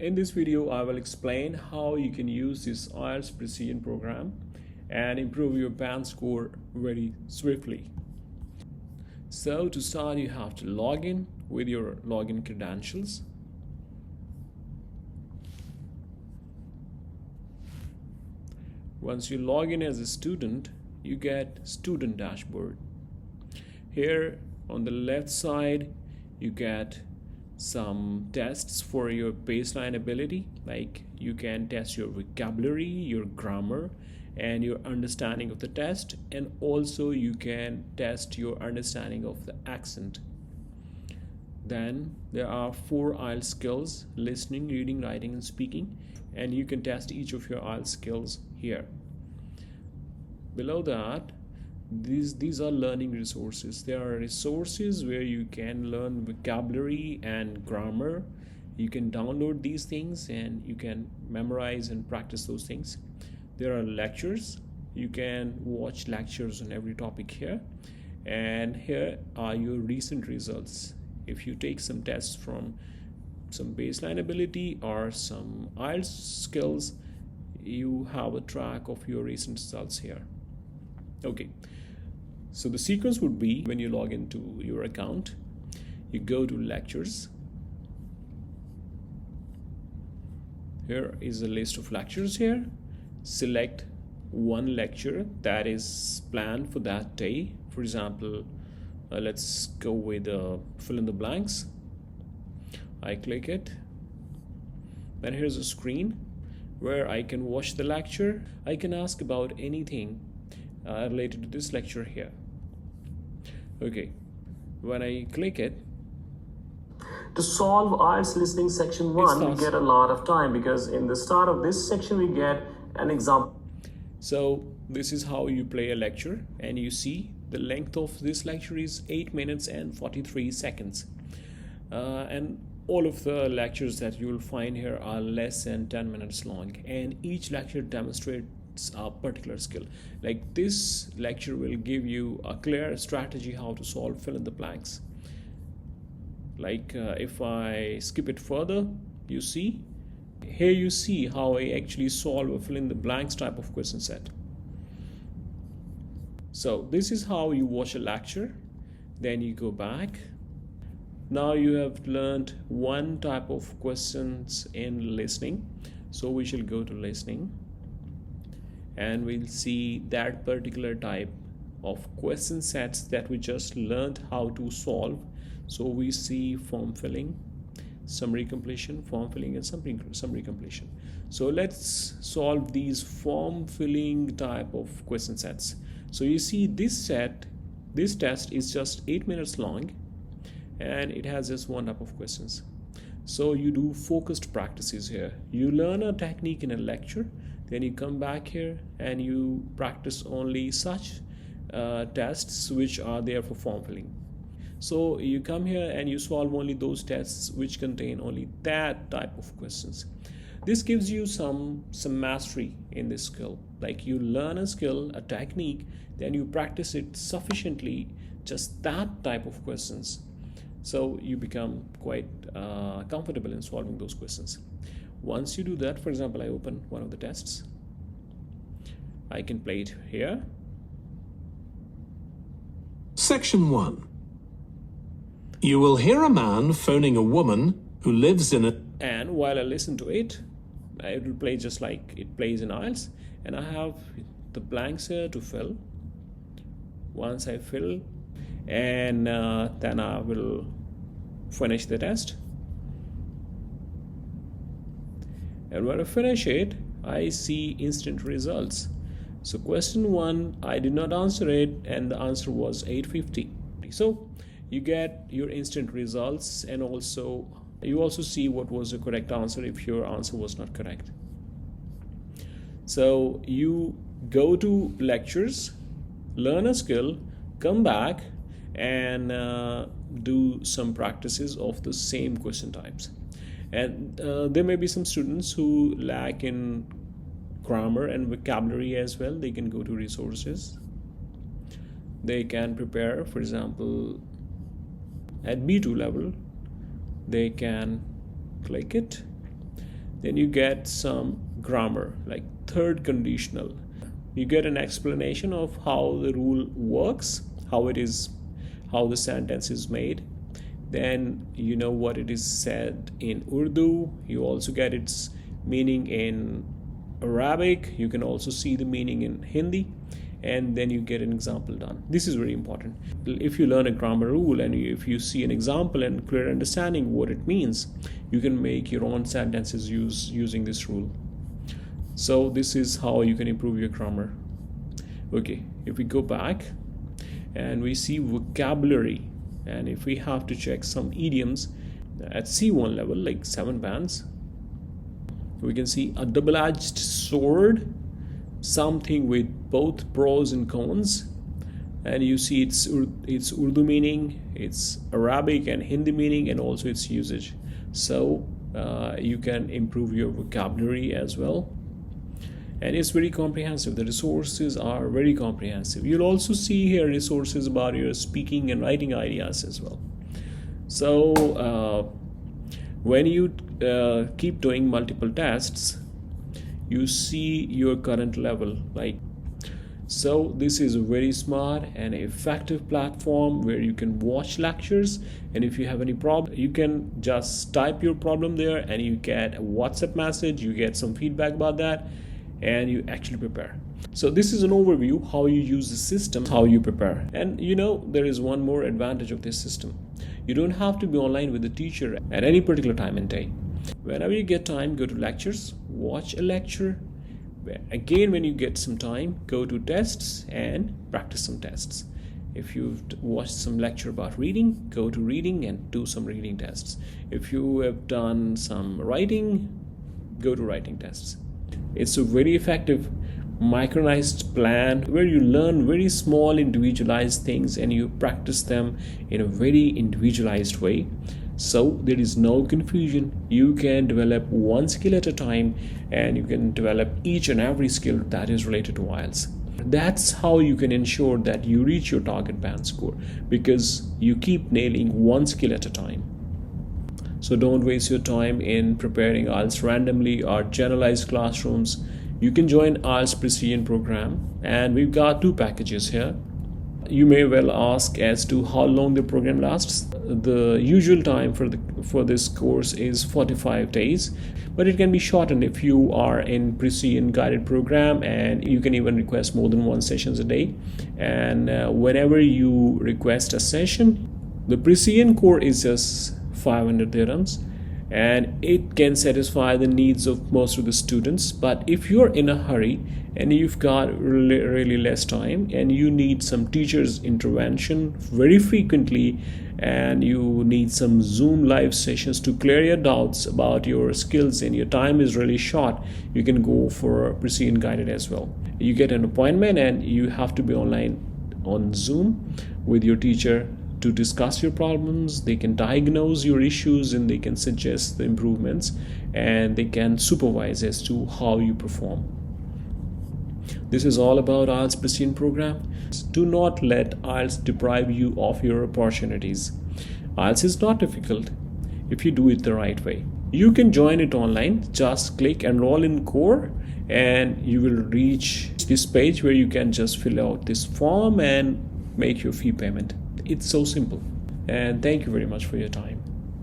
In this video, I will explain how you can use this IELTS Precision Program and improve your band score very swiftly. So to start, you have to log in with your login credentials. Once you log in as a student, you get student dashboard. Here on the left side, you get some tests for your baseline ability, like you can test your vocabulary, your grammar, and your understanding of the test, and also you can test your understanding of the accent. Then there are 4 IELTS skills: listening, reading, writing, and speaking, and you can test each of your IELTS skills here. Below that, these are learning resources. There are resources where you can learn vocabulary and grammar. You can download these things and you can memorize and practice those things. There are lectures. You can watch lectures on every topic here. And here are your recent results. If you take some tests from some baseline ability or some IELTS skills, you have a track of your recent results here. Okay, so the sequence would be, when you log into your account, you go to lectures. Here is a list of lectures here. Select one lecture that is planned for that day. For example, let's go with fill in the blanks. I click it. Then here's a screen where I can watch the lecture. I can ask about anything related to this lecture here. Okay, when I click it, to solve IELTS listening section 1, we get a lot of time, because in the start of this section we get an example. So this is how you play a lecture, and you see the length of this lecture is 8 minutes and 43 seconds. And all of the lectures that you will find here are less than 10 minutes long, and each lecture demonstrates a particular skill. Like this lecture will give you a clear strategy how to solve fill in the blanks. Like if I skip it further, you see how I actually solve a fill in the blanks type of question set. So this is how you watch a lecture. Then you go back. Now you have learned one type of questions in listening, so we shall go to listening and we'll see that particular type of question sets that we just learned how to solve. So we see form filling, summary completion, form filling, and summary completion. So let's solve these form filling type of question sets. So you see this test is just 8 minutes long, and it has just one type of questions. So you do focused practices here. You learn a technique in a lecture, then you come back here and you practice only such tests which are there for form filling. So you come here and you solve only those tests which contain only that type of questions. This gives you some mastery in this skill. Like you learn a skill, a technique, then you practice it sufficiently, just that type of questions. So you become quite comfortable in solving those questions. Once you do that, for example, I open one of the tests. I can play it here. Section 1. You will hear a man phoning a woman who lives in a... And while I listen to it, it will play just like it plays in IELTS. And I have the blanks here to fill. Once I fill, and then I will finish the test. And when I finish it, I see instant results. So question 1, I did not answer it, and the answer was 850. So you get your instant results, and also you also see what was the correct answer if your answer was not correct. So you go to lectures, learn a skill, come back and do some practices of the same question types. And there may be some students who lack in grammar and vocabulary as well. They can go to resources. They can prepare, for example, at B2 level, they can click it Then you get some grammar, like third conditional. You get an explanation of how the rule works, how the sentence is made. Then you know what it is said in Urdu. You also get its meaning in Arabic. You can also see the meaning in Hindi, and then you get an example done. This is very important. If you learn a grammar rule and if you see an example and clear understanding what it means, you can make your own sentences using this rule. So this is how you can improve your grammar. Okay, if we go back and we see vocabulary, and if we have to check some idioms at C1 level, like 7 bands, we can see a double-edged sword, something with both pros and cons, and you see its Urdu meaning, its Arabic and Hindi meaning, and also its usage. So you can improve your vocabulary as well, and it's very comprehensive. The resources are very comprehensive. You'll also see here resources about your speaking and writing ideas as well. So when you keep doing multiple tests, you see your current level. So this is a very smart and effective platform where you can watch lectures, and if you have any problem, you can just type your problem there and you get a WhatsApp message, you get some feedback about that, and you actually prepare. So this is an overview how you use the system, how you prepare. And you know, there is one more advantage of this system. You don't have to be online with the teacher at any particular time and day. Whenever you get time, go to lectures, watch a lecture. Again, when you get some time, go to tests and practice some tests. If you've watched some lecture about reading, go to reading and do some reading tests. If you have done some writing, go to writing tests. It's a very effective micronized plan where you learn very small individualized things and you practice them in a very individualized way. So there is no confusion. You can develop one skill at a time, and you can develop each and every skill that is related to IELTS. That's how you can ensure that you reach your target band score, because you keep nailing one skill at a time. So don't waste your time in preparing IELTS randomly or generalized classrooms. You can join IELTS Precision Program, and we've got 2 packages here. You may well ask as to how long the program lasts. The usual time for this course is 45 days, but it can be shortened if you are in Precision guided program, and you can even request more than 1 sessions a day. And whenever you request a session, the Precision core is just 500 dirhams, and it can satisfy the needs of most of the students. But if you're in a hurry and you've got really less time and you need some teacher's intervention very frequently, and you need some Zoom live sessions to clear your doubts about your skills and your time is really short, you can go for Precision guided as well. You get an appointment and you have to be online on Zoom with your teacher to discuss your problems. They can diagnose your issues and they can suggest the improvements, and they can supervise as to how you perform. This is all about IELTS Precision Program. Do not let IELTS deprive you of your opportunities. IELTS is not difficult if you do it the right way. You can join it online. Just click enroll in core and you will reach this page where you can just fill out this form and make your fee payment. It's so simple. And thank you very much for your time.